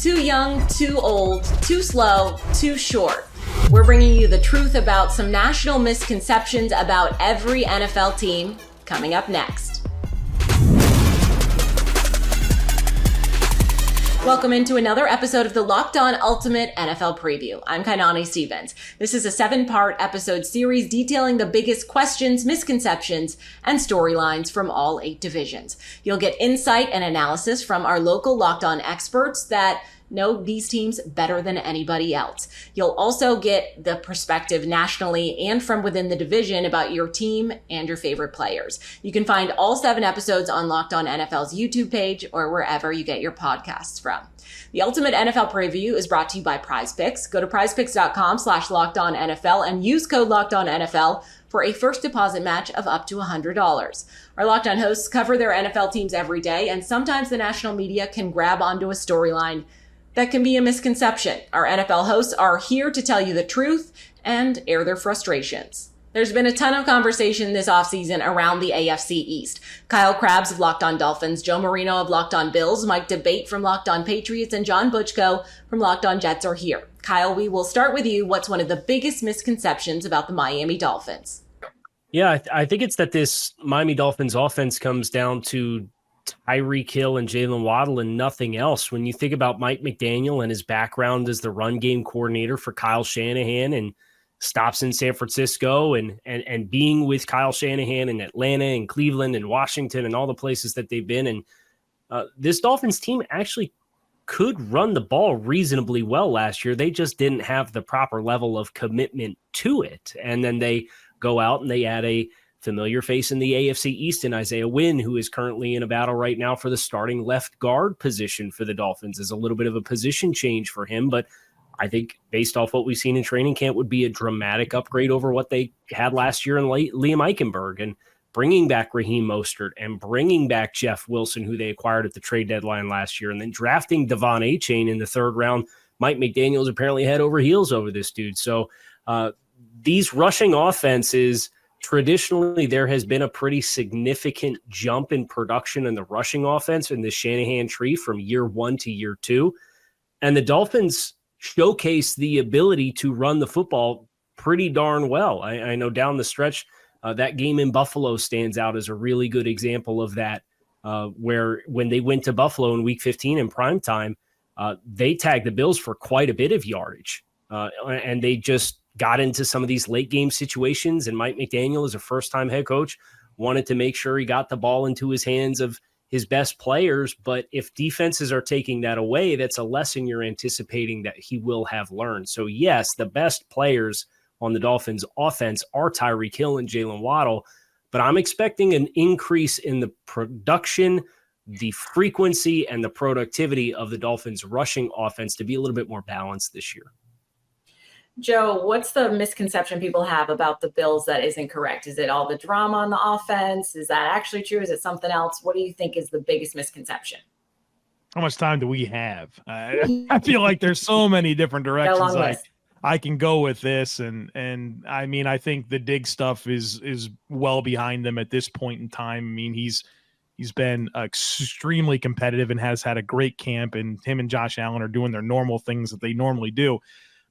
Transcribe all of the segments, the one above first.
Too young, too old, too slow, too short. We're bringing you the truth about some national misconceptions about every NFL team coming up next. Welcome into another episode of the Locked On Ultimate NFL Preview. I'm Kainani Stevens. This is a 7-part episode series detailing the biggest questions, misconceptions, and storylines from all 8 divisions. You'll get insight and analysis from our local Locked On experts that know these teams better than anybody else. You'll also get the perspective nationally and from within the division about your team and your favorite players. You can find all 7 episodes on Locked On NFL's YouTube page or wherever you get your podcasts from. The Ultimate NFL Preview is brought to you by PrizePicks. Go to prizepicks.com/LockedOnNFL and use code LockedOnNFL for a first deposit match of up to $100. Our Locked On hosts cover their NFL teams every day, and sometimes the national media can grab onto a storyline that can be a misconception. Our NFL hosts are here to tell you the truth and air their frustrations. There's been a ton of conversation this offseason around the AFC East. Kyle Krabs of Locked On Dolphins, Joe Marino of Locked On Bills, Mike DeBate from Locked On Patriots, and John Butchko from Locked On Jets are here. Kyle, we will start with you. What's one of the biggest misconceptions about the Miami Dolphins? Yeah, I think it's that this Miami Dolphins offense comes down to Tyreek Hill and Jalen Waddle and nothing else. When you think about Mike McDaniel and his background as the run game coordinator for Kyle Shanahan and stops in San Francisco and being with Kyle Shanahan in Atlanta and Cleveland and Washington and all the places that they've been. And this Dolphins team actually could run the ball reasonably well last year. They just didn't have the proper level of commitment to it. And then they go out and they add a familiar face in the AFC East in Isaiah Wynn, who is currently in a battle right now for the starting left guard position for the Dolphins. Is a little bit of a position change for him, but I think based off what we've seen in training camp would be a dramatic upgrade over what they had last year in Liam Eichenberg, and bringing back Raheem Mostert and bringing back Jeff Wilson, who they acquired at the trade deadline last year, and then drafting Devon Achane in the 3rd round. Mike McDaniel's apparently head over heels over this dude. So these rushing offenses, traditionally, there has been a pretty significant jump in production in the rushing offense in the Shanahan tree from year 1 to year 2. And the Dolphins showcase the ability to run the football pretty darn well. I know down the stretch, that game in Buffalo stands out as a really good example of that, where when they went to Buffalo in week 15 in primetime, they tagged the Bills for quite a bit of yardage. And they just got into some of these late game situations, and Mike McDaniel, as a first-time head coach, wanted to make sure he got the ball into his hands of his best players. But if defenses are taking that away, that's a lesson you're anticipating that he will have learned. So yes, the best players on the Dolphins offense are Tyreek Hill and Jalen Waddle, but I'm expecting an increase in the production, the frequency, and the productivity of the Dolphins rushing offense to be a little bit more balanced this year. Joe, what's the misconception people have about the Bills that isn't correct? Is it all the drama on the offense? Is that actually true? Is it something else? What do you think is the biggest misconception? How much time do we have? I feel like there's so many different directions I can go with this. And I mean, I think the Diggs stuff is well behind them at this point in time. I mean, he's been extremely competitive and has had a great camp, and him and Josh Allen are doing their normal things that they normally do.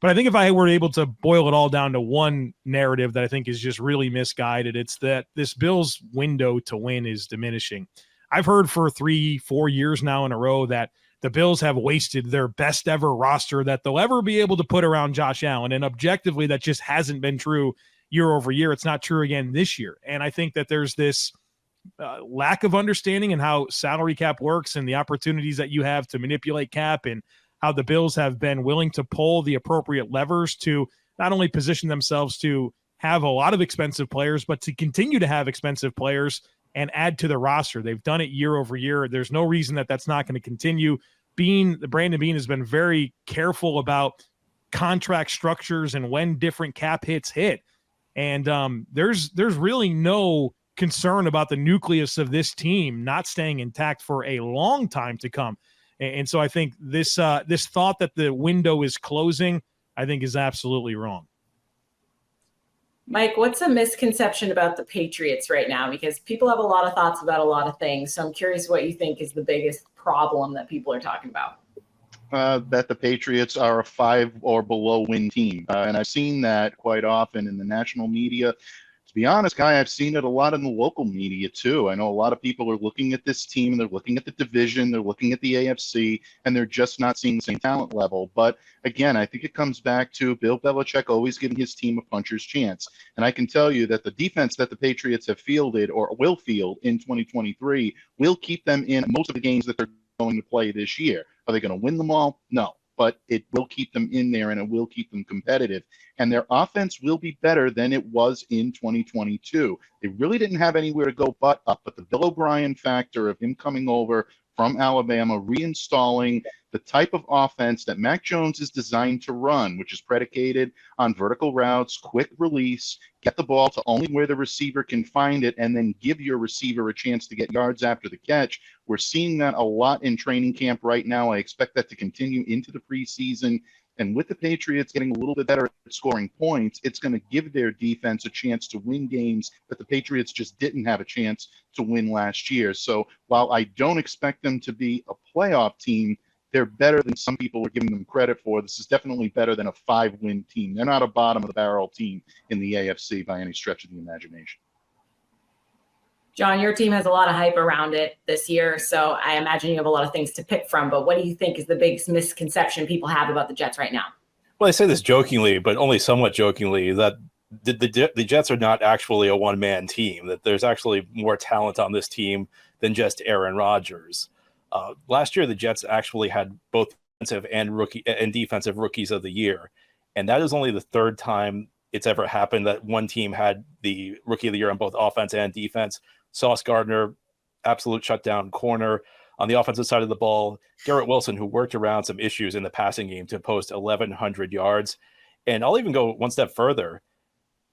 But I think if I were able to boil it all down to one narrative that I think is just really misguided, it's that this Bills window to win is diminishing. I've heard for 3-4 years now in a row that the Bills have wasted their best ever roster that they'll ever be able to put around Josh Allen. And objectively, that just hasn't been true year over year. It's not true again this year. And I think that there's this lack of understanding in how salary cap works and the opportunities that you have to manipulate cap, and how the Bills have been willing to pull the appropriate levers to not only position themselves to have a lot of expensive players, but to continue to have expensive players and add to the roster. They've done it year over year. There's no reason that that's not going to continue. Brandon Beane has been very careful about contract structures and when different cap hits hit. And there's really no concern about the nucleus of this team not staying intact for a long time to come. And so I think this thought that the window is closing, I think, is absolutely wrong. Mike, what's a misconception about the Patriots right now? Because people have a lot of thoughts about a lot of things. So I'm curious what you think is the biggest problem that people are talking about. that the Patriots are a 5 or below win team. And I've seen that quite often in the national media. To be honest, Guy, I've seen it a lot in the local media too. I know a lot of people are looking at this team and they're looking at the division, they're looking at the AFC, and they're just not seeing the same talent level. But again, I think it comes back to Bill Belichick always giving his team a puncher's chance. And I can tell you that the defense that the Patriots have fielded or will field in 2023 will keep them in most of the games that they're going to play this year. Are they going to win them all? No, but it will keep them in there and it will keep them competitive. And their offense will be better than it was in 2022. They really didn't have anywhere to go but up, but the Bill O'Brien factor of him coming over from Alabama, reinstalling the type of offense that Mac Jones is designed to run, which is predicated on vertical routes, quick release, get the ball to only where the receiver can find it, and then give your receiver a chance to get yards after the catch. We're seeing that a lot in training camp right now. I expect that to continue into the preseason. And with the Patriots getting a little bit better at scoring points, it's going to give their defense a chance to win games that the Patriots just didn't have a chance to win last year. So while I don't expect them to be a playoff team, they're better than some people are giving them credit for. This is definitely better than a 5-win team. They're not a bottom of the barrel team in the AFC by any stretch of the imagination. John, your team has a lot of hype around it this year, so I imagine you have a lot of things to pick from. But what do you think is the biggest misconception people have about the Jets right now? Well, I say this jokingly, but only somewhat jokingly, that the Jets are not actually a one-man team, that there's actually more talent on this team than just Aaron Rodgers. Last year, the Jets actually had both defensive and defensive rookies of the year, and that is only the third time it's ever happened that one team had the rookie of the year on both offense and defense. Sauce Gardner, absolute shutdown corner. On the offensive side of the ball, Garrett Wilson, who worked around some issues in the passing game to post 1,100 yards. And I'll even go one step further.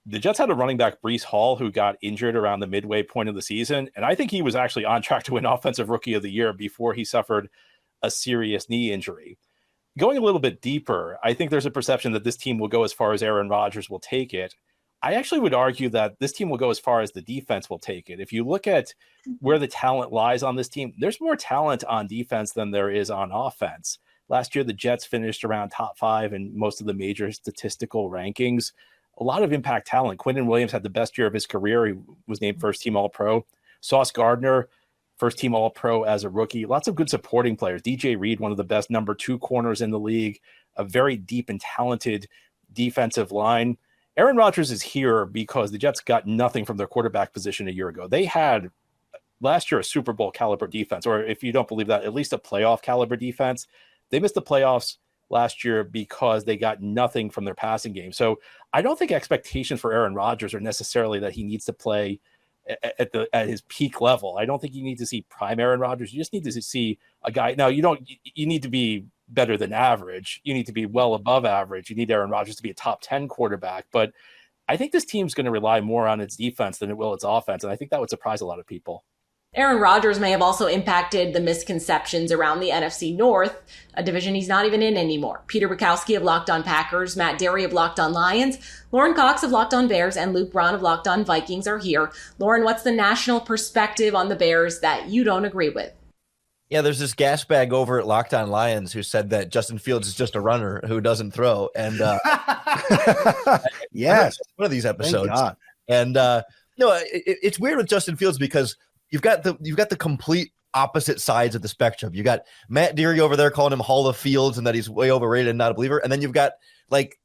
The Jets had a running back, Breece Hall, who got injured around the midway point of the season. And I think he was actually on track to win Offensive Rookie of the Year before he suffered a serious knee injury. Going a little bit deeper, I think there's a perception that this team will go as far as Aaron Rodgers will take it. I actually would argue that this team will go as far as the defense will take it. If you look at where the talent lies on this team, there's more talent on defense than there is on offense. Last year, the Jets finished around top 5 in most of the major statistical rankings. A lot of impact talent. Quinton Williams had the best year of his career. He was named first-team All-Pro. Sauce Gardner, first-team All-Pro as a rookie. Lots of good supporting players. DJ Reed, one of the best number 2 corners in the league. A very deep and talented defensive line. Aaron Rodgers is here because the Jets got nothing from their quarterback position a year ago. They had last year a Super Bowl caliber defense, or if you don't believe that, at least a playoff caliber defense. They missed the playoffs last year because they got nothing from their passing game. So I don't think expectations for Aaron Rodgers are necessarily that he needs to play at his peak level. I don't think you need to see prime Aaron Rodgers. You just need to see a guy. Now you need to be better than average. You need to be well above average. You need Aaron Rodgers to be a top 10 quarterback. But I think this team's going to rely more on its defense than it will its offense. And I think that would surprise a lot of people. Aaron Rodgers may have also impacted the misconceptions around the NFC North, a division he's not even in anymore. Peter Bukowski of Locked On Packers, Matt Derry of Locked On Lions, Lauren Cox of Locked On Bears, and Luke Braun of Locked On Vikings are here. Lauren, what's the national perspective on the Bears that you don't agree with? Yeah, there's this gas bag over at Locked On Lions who said that Justin Fields is just a runner who doesn't throw. And yes, one of these episodes. Thank God. And no, it's weird with Justin Fields because you've got the complete opposite sides of the spectrum. You got Matt Deary over there calling him Hall of Fields and that he's way overrated and not a believer. And then you've got like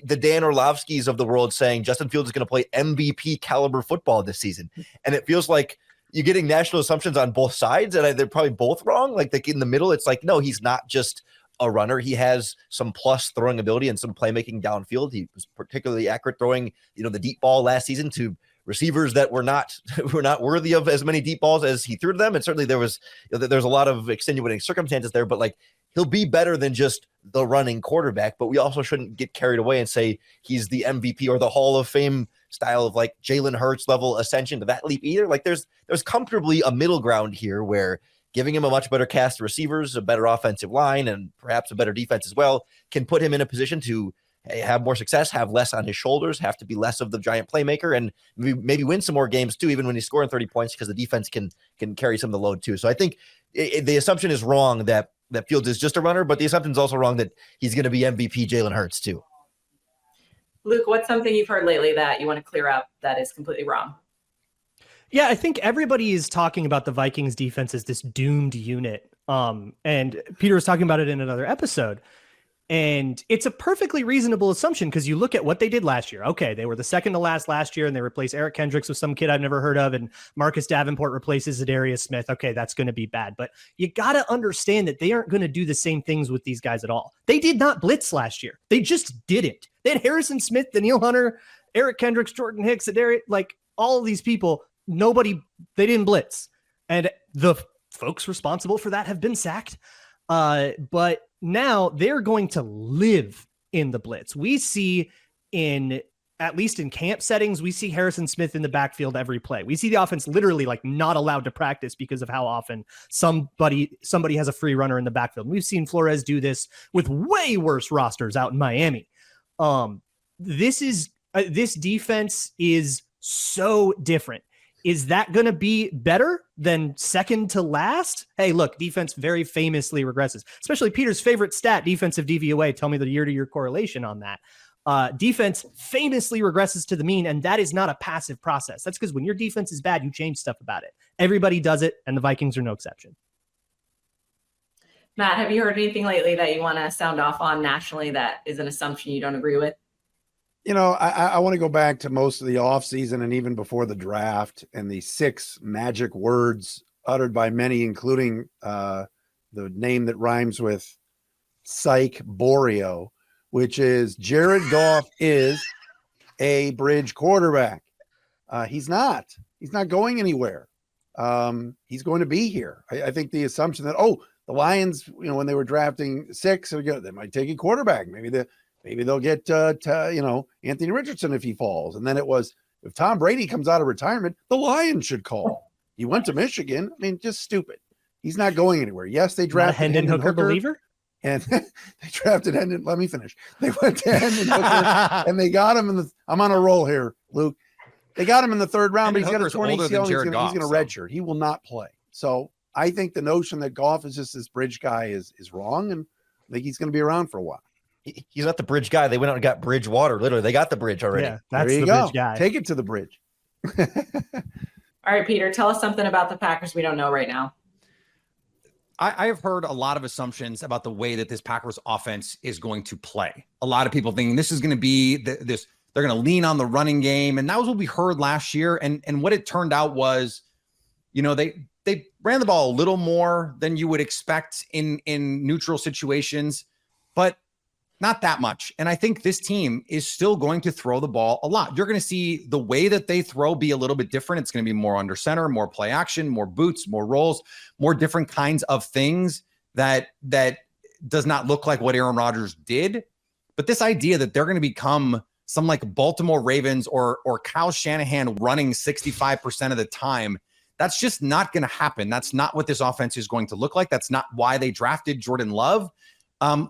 the Dan Orlovskis of the world saying Justin Fields is going to play MVP caliber football this season. And it feels like you're getting national assumptions on both sides, and they're probably both wrong. Like in the middle, it's like, no, he's not just a runner. He has some plus throwing ability and some playmaking downfield. He was particularly accurate throwing, the deep ball last season to receivers that were not worthy of as many deep balls as he threw to them. And certainly there's a lot of extenuating circumstances there, but like he'll be better than just the running quarterback. But we also shouldn't get carried away and say he's the MVP or the Hall of Fame style of like Jalen Hurts level ascension to that leap either. Like there's comfortably a middle ground here where giving him a much better cast of receivers, a better offensive line, and perhaps a better defense as well can put him in a position to have more success, have less on his shoulders, have to be less of the giant playmaker, and maybe win some more games too, even when he's scoring 30 points because the defense can carry some of the load too. So I think the assumption is wrong that Fields is just a runner, but the assumption's also wrong that he's going to be MVP Jalen Hurts too. Luke, what's something you've heard lately that you want to clear up that is completely wrong? Yeah, I think everybody is talking about the Vikings defense as this doomed unit. And Peter was talking about it in another episode. And it's a perfectly reasonable assumption because you look at what they did last year. Okay, they were the second to last year, and they replaced Eric Kendricks with some kid I've never heard of, and Marcus Davenport replaces Zadarius Smith. Okay, that's going to be bad. But you got to understand that they aren't going to do the same things with these guys at all. They did not blitz last year. They just didn't. They had Harrison Smith, Daniil Hunter, Eric Kendricks, Jordan Hicks, Zadarius, like all of these people. They didn't blitz. And the folks responsible for that have been sacked. But now they're going to live in the blitz. We see at least in camp settings, we see Harrison Smith in the backfield every play. We see the offense literally like not allowed to practice because of how often somebody has a free runner in the backfield. We've seen Flores do this with way worse rosters out in Miami. This defense is so different. Is that going to be better than second to last? Hey, look, defense very famously regresses, especially Peter's favorite stat, defensive DVOA. Tell me the year-to-year correlation on that. Defense famously regresses to the mean, and that is not a passive process. That's because when your defense is bad, you change stuff about it. Everybody does it, and the Vikings are no exception. Matt, have you heard anything lately that you want to sound off on nationally that is an assumption you don't agree with? You know, I want to go back to most of the offseason and even before the draft and the 6 magic words uttered by many, including the name that rhymes with Psych Borio, which is Jared Goff is a bridge quarterback. He's not going anywhere. He's going to be here. I think the assumption that, the Lions, when they were drafting 6, they might take a quarterback. Maybe they'll get, Anthony Richardson if he falls. And then it was, if Tom Brady comes out of retirement, the Lions should call. He went to Michigan. I mean, just stupid. He's not going anywhere. Yes, they drafted Hendon Hooker believer? And they drafted Hendon. Let me finish. They went to Hendon Hooker, and they got him I'm on a roll here, Luke. They got him in the 3rd round, but he's got a 20 ACL. He's going to redshirt. He will not play. So I think the notion that Goff is just this bridge guy is wrong, and I think he's going to be around for a while. He's not the bridge guy. They went out and got bridge water. Literally, they got the bridge already. Yeah, that's there you the go. bridge guy. Take it to the bridge. All right, Peter, tell us something about the Packers we don't know right now. I have heard a lot of assumptions about the way that this Packers offense is going to play. A lot of people thinking this is going to be this. They're going to lean on the running game, and that was what we heard last year. And what it turned out was, they ran the ball a little more than you would expect in neutral situations, but not that much. And I think this team is still going to throw the ball a lot. You're going to see the way that they throw be a little bit different. It's going to be more under center, more play action, more boots, more rolls, more different kinds of things that does not look like what Aaron Rodgers did. But this idea that they're going to become some like Baltimore Ravens or Kyle Shanahan running 65% of the time, that's just not going to happen. That's not what this offense is going to look like. That's not why they drafted Jordan Love.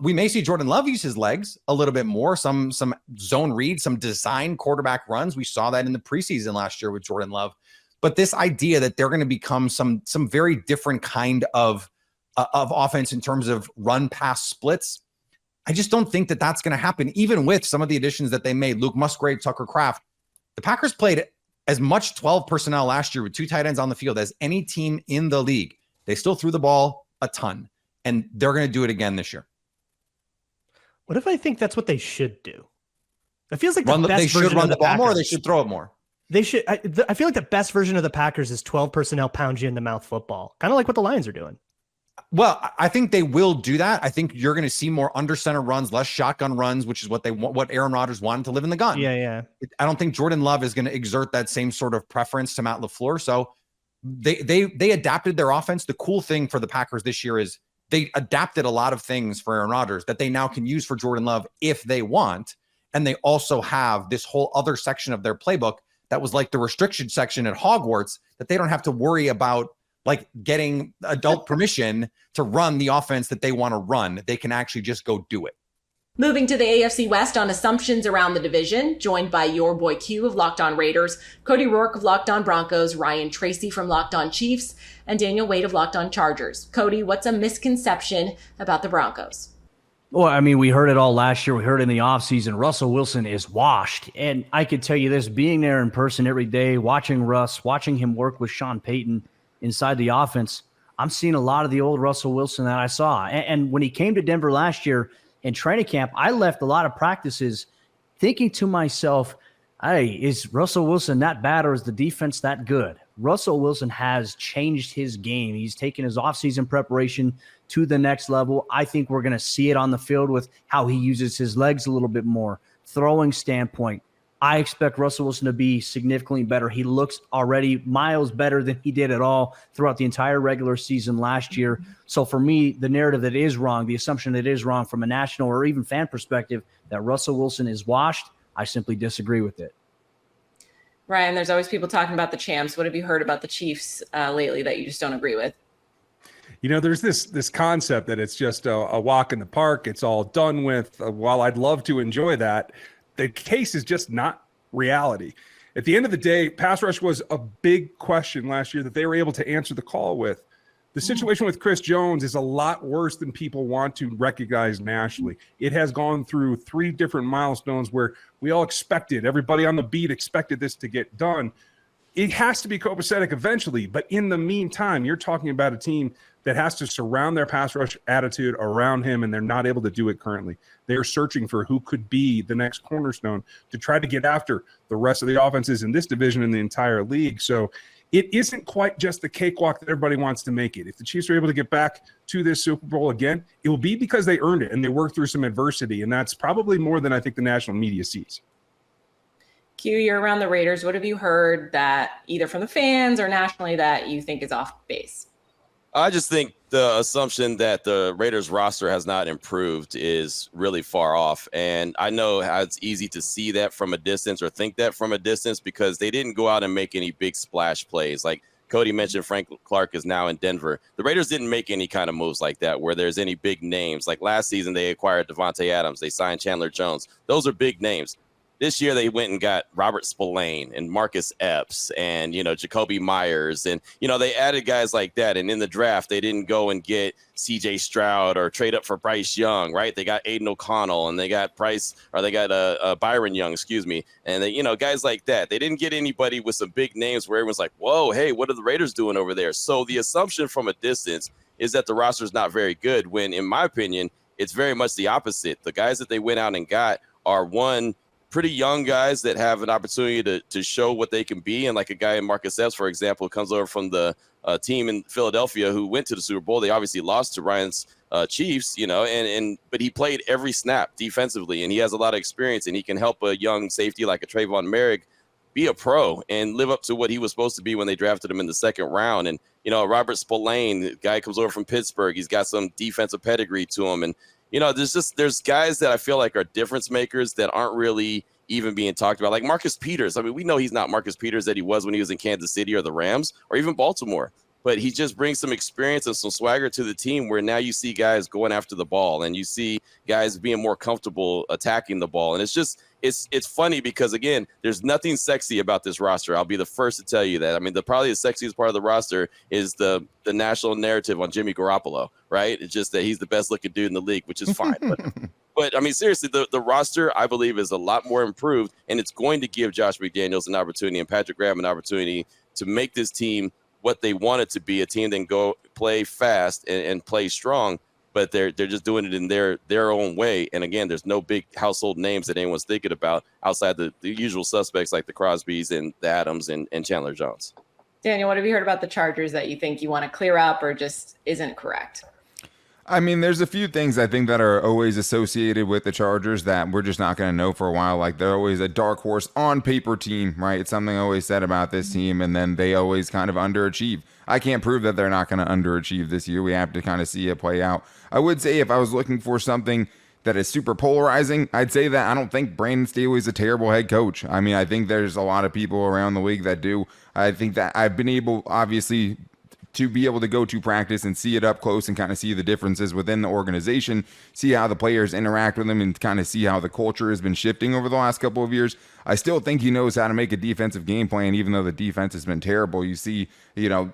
We may see Jordan Love use his legs a little bit more, some zone reads, some design quarterback runs. We saw that in the preseason last year with Jordan Love. But this idea that they're going to become some very different kind of offense in terms of run pass splits, I just don't think that that's going to happen, even with some of the additions that they made. Luke Musgrave, Tucker Kraft. The Packers played as much 12 personnel last year with 2 tight ends on the field as any team in the league. They still threw the ball a ton, and they're going to do it again this year. What if I think that's what they should do? It feels like they should run the ball more, or they should throw it more. They should. I feel like the best version of the Packers is 12 personnel pound you in the mouth football, kind of like what the Lions are doing. Well, I think they will do that. I think you're going to see more under center runs, less shotgun runs, which is what Aaron Rodgers wanted to live in the gun. Yeah. I don't think Jordan Love is going to exert that same sort of preference to Matt LaFleur. So they adapted their offense. The cool thing for the Packers this year is they adapted a lot of things for Aaron Rodgers that they now can use for Jordan Love if they want. And they also have this whole other section of their playbook that was like the restriction section at Hogwarts that they don't have to worry about like getting adult permission to run the offense that they want to run. They can actually just go do it. Moving to the AFC West on assumptions around the division, joined by your boy Q of Locked On Raiders, Cody Rourke of Locked On Broncos, Ryan Tracy from Locked On Chiefs, and Daniel Wade of Locked On Chargers. Cody, what's a misconception about the Broncos? Well, I mean, we heard it all last year. We heard it in the offseason. Russell Wilson is washed. And I could tell you this, being there in person every day, watching Russ, watching him work with Sean Payton inside the offense, I'm seeing a lot of the old Russell Wilson that I saw. And when he came to Denver last year in training camp, I left a lot of practices thinking to myself, hey, is Russell Wilson that bad or is the defense that good? Russell Wilson has changed his game. He's taken his offseason preparation to the next level. I think we're going to see it on the field with how he uses his legs a little bit more, throwing standpoint. I expect Russell Wilson to be significantly better. He looks already miles better than he did at all throughout the entire regular season last year. So for me, the narrative that is wrong, the assumption that is wrong from a national or even fan perspective that Russell Wilson is washed, I simply disagree with it. Ryan, there's always people talking about the champs. What have you heard about the Chiefs lately that you just don't agree with? You know, there's this concept that it's just a walk in the park. It's all done with. While I'd love to enjoy that, the case is just not reality. At the end of the day, pass rush was a big question last year that they were able to answer the call with. The situation with Chris Jones is a lot worse than people want to recognize nationally. It has gone through 3 different milestones where we all expected, everybody on the beat expected this to get done. It has to be copacetic eventually, but in the meantime, you're talking about a team that has to surround their pass rush attitude around him, and they're not able to do it currently. They're searching for who could be the next cornerstone to try to get after the rest of the offenses in this division and the entire league. So it isn't quite just the cakewalk that everybody wants to make it. If the Chiefs are able to get back to this Super Bowl again, it will be because they earned it and they worked through some adversity, and that's probably more than I think the national media sees. Q, you're around the Raiders. What have you heard that either from the fans or nationally that you think is off base? I just think the assumption that the Raiders roster has not improved is really far off. And I know how it's easy to see that from a distance or think that from a distance because they didn't go out and make any big splash plays. Like Cody mentioned, Frank Clark is now in Denver. The Raiders didn't make any kind of moves like that where there's any big names. Like last season, they acquired Devontae Adams. They signed Chandler Jones. Those are big names. This year, they went and got Robert Spillane and Marcus Epps and, Jacoby Myers. And, they added guys like that. And in the draft, they didn't go and get C.J. Stroud or trade up for Bryce Young, right? They got Aiden O'Connell and they got Byron Young, And, they, guys like that. They didn't get anybody with some big names where everyone's like, whoa, hey, what are the Raiders doing over there? So the assumption from a distance is that the roster is not very good when, in my opinion, it's very much the opposite. The guys that they went out and got are pretty young guys that have an opportunity to show what they can be. And like a guy in Marcus Epps, for example, comes over from the team in Philadelphia who went to the Super Bowl. They obviously lost to Ryan's Chiefs, but he played every snap defensively and he has a lot of experience and he can help a young safety like a Trayvon Merrick be a pro and live up to what he was supposed to be when they drafted him in the second round. And, Robert Spillane, the guy comes over from Pittsburgh. He's got some defensive pedigree to him. And, there's guys that I feel like are difference makers that aren't really even being talked about, like Marcus Peters. I mean, we know he's not Marcus Peters that he was when he was in Kansas City or the Rams or even Baltimore, but he just brings some experience and some swagger to the team where now you see guys going after the ball and you see guys being more comfortable attacking the ball. And it's funny because, again, there's nothing sexy about this roster. I'll be the first to tell you that. I mean, probably the sexiest part of the roster is the national narrative on Jimmy Garoppolo, right? It's just that he's the best looking dude in the league, which is fine. But I mean, seriously, the roster, I believe, is a lot more improved, and it's going to give Josh McDaniels an opportunity and Patrick Graham an opportunity to make this team what they want it to be, a team that can go play fast and play strong, but they're just doing it in their own way. And again, there's no big household names that anyone's thinking about outside the usual suspects like the Crosbys and the Adams and Chandler Jones. Daniel, what have you heard about the Chargers that you think you want to clear up or just isn't correct? I mean, there's a few things I think that are always associated with the Chargers that we're just not going to know for a while. Like they're always a dark horse on paper team, right? It's something always said about this team, and then they always kind of underachieve. I can't prove that they're not going to underachieve this year. We have to kind of see it play out. I would say if I was looking for something that is super polarizing, I'd say that I don't think Brandon Staley's a terrible head coach. I mean, I think there's a lot of people around the league that do. I think that I've been able, obviously, to be able to go to practice and see it up close and kind of see the differences within the organization, see how the players interact with them, and kind of see how the culture has been shifting over the last couple of years. I still think he knows how to make a defensive game plan, even though the defense has been terrible. You see,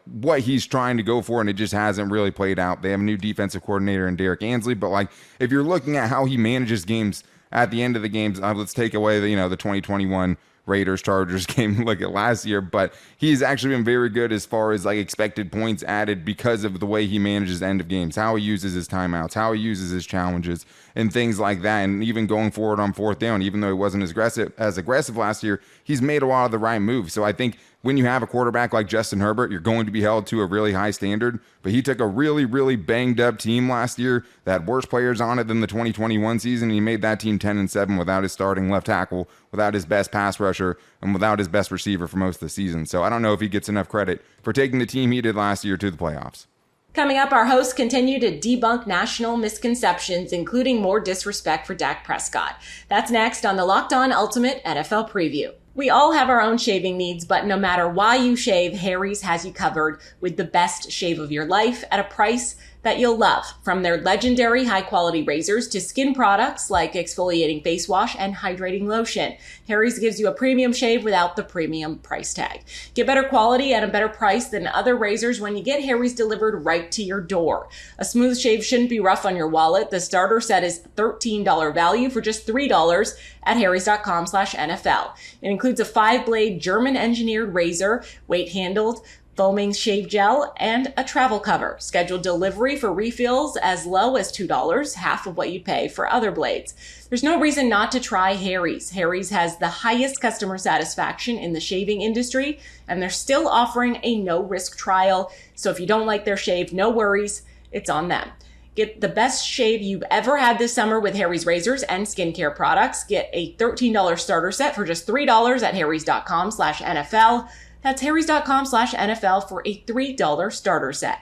what he's trying to go for, and it just hasn't really played out. They have a new defensive coordinator in Derek Ansley, but like if you're looking at how he manages games at the end of the games, let's take away the 2021 Raiders Chargers game, look at last year, but he's actually been very good as far as like expected points added because of the way he manages end of games, how he uses his timeouts, how he uses his challenges and things like that. And even going forward on fourth down, even though he wasn't as aggressive last year, he's made a lot of the right moves. So I think when you have a quarterback like Justin Herbert, you're going to be held to a really high standard, but he took a really, really banged up team last year that had worse players on it than the 2021 season. And he made that team 10-7 without his starting left tackle, without his best pass rusher, and without his best receiver for most of the season. So I don't know if he gets enough credit for taking the team he did last year to the playoffs. Coming up, our hosts continue to debunk national misconceptions, including more disrespect for Dak Prescott. That's next on the Locked On Ultimate NFL Preview. We all have our own shaving needs, but no matter why you shave, Harry's has you covered with the best shave of your life at a price that you'll love. From their legendary high-quality razors to skin products like exfoliating face wash and hydrating lotion, Harry's gives you a premium shave without the premium price tag. Get better quality at a better price than other razors when you get Harry's delivered right to your door. A smooth shave shouldn't be rough on your wallet. The starter set is $13 value for just $3 at harrys.com/NFL. It includes a 5-blade German-engineered razor, weight-handled, foaming shave gel, and a travel cover. Scheduled delivery for refills as low as $2, half of what you'd pay for other blades. There's no reason not to try Harry's. Harry's has the highest customer satisfaction in the shaving industry, and they're still offering a no-risk trial. So if you don't like their shave, no worries, it's on them. Get the best shave you've ever had this summer with Harry's razors and skincare products. Get a $13 starter set for just $3 at harrys.com/NFL. That's harrys.com/NFL for a $3 starter set.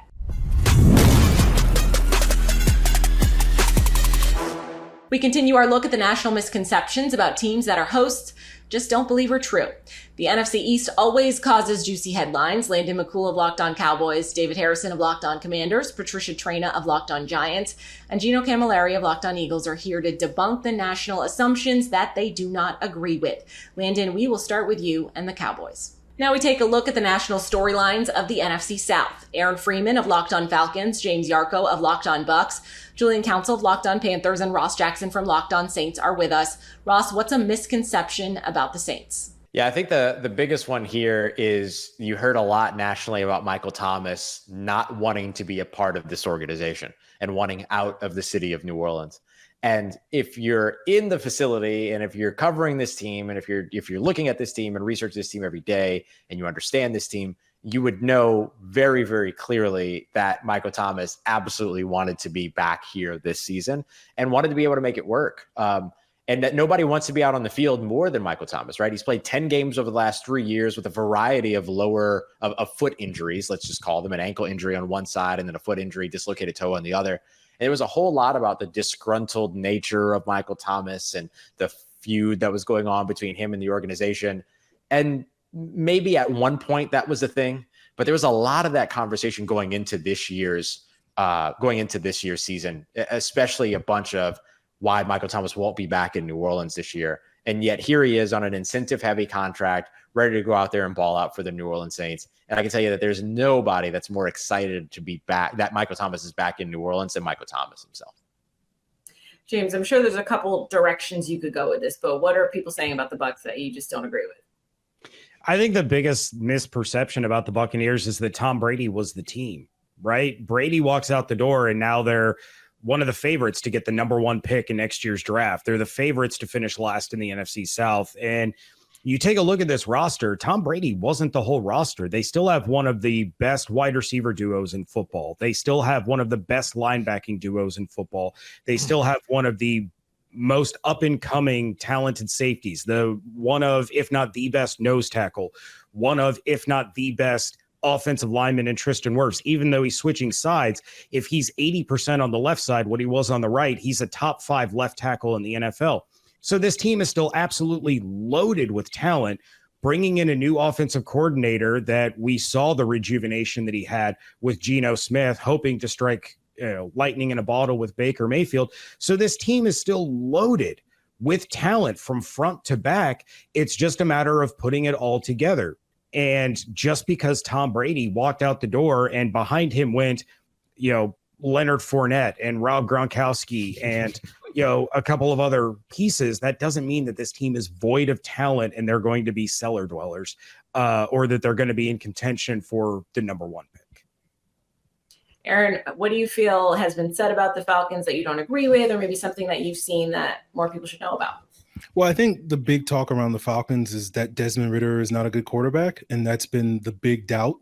We continue our look at the national misconceptions about teams that our hosts just don't believe are true. The NFC East always causes juicy headlines. Landon McCool of Locked On Cowboys, David Harrison of Locked On Commanders, Patricia Traina of Locked On Giants, and Gino Camilleri of Locked On Eagles are here to debunk the national assumptions that they do not agree with. Landon, we will start with you and the Cowboys. Now we take a look at the national storylines of the NFC South. Aaron Freeman of Locked On Falcons, James Yarko of Locked On Bucks, Julian Council of Locked On Panthers, and Ross Jackson from Locked On Saints are with us. Ross, what's a misconception about the Saints? Yeah, I think the biggest one here is you heard a lot nationally about Michael Thomas not wanting to be a part of this organization and wanting out of the city of New Orleans. And if you're in the facility and if you're covering this team and if you're looking at this team and research this team every day and you understand this team, you would know very, very clearly that Michael Thomas absolutely wanted to be back here this season and wanted to be able to make it work. And that nobody wants to be out on the field more than Michael Thomas, right? He's played 10 games over the last 3 years with a variety of foot injuries, let's just call them, an ankle injury on one side and then a foot injury, dislocated toe on the other. And it was a whole lot about the disgruntled nature of Michael Thomas and the feud that was going on between him and the organization. And maybe at one point that was a thing, but there was a lot of that conversation going into this year's season, especially a bunch of why Michael Thomas won't be back in New Orleans this year. And yet here he is on an incentive-heavy contract, ready to go out there and ball out for the New Orleans Saints. And I can tell you that there's nobody that's more excited to be back, that Michael Thomas is back in New Orleans, than Michael Thomas himself. James, I'm sure there's a couple directions you could go with this, but what are people saying about the Bucs that you just don't agree with? I think the biggest misperception about the Buccaneers is that Tom Brady was the team, right? Brady walks out the door and now they're one of the favorites to get the number 1 pick in next year's draft. They're the favorites to finish last in the NFC South. And you take a look at this roster, Tom Brady wasn't the whole roster. They still have one of the best wide receiver duos in football. They still have one of the best linebacking duos in football. They still have one of the most up-and-coming talented safeties, the one of, if not the best nose tackle, one of, if not the best offensive lineman in Tristan Wirfs. Even though he's switching sides, if he's 80% on the left side, what he was on the right, he's a top 5 left tackle in the NFL. So this team is still absolutely loaded with talent, bringing in a new offensive coordinator that we saw the rejuvenation that he had with Geno Smith, hoping to strike lightning in a bottle with Baker Mayfield. So this team is still loaded with talent from front to back. It's just a matter of putting it all together. And just because Tom Brady walked out the door and behind him went, Leonard Fournette and Rob Gronkowski and, a couple of other pieces, that doesn't mean that this team is void of talent and they're going to be cellar dwellers or that they're going to be in contention for the number one pick. Aaron, what do you feel has been said about the Falcons that you don't agree with, or maybe something that you've seen that more people should know about? Well, I think the big talk around the Falcons is that Desmond Ridder is not a good quarterback, and that's been the big doubt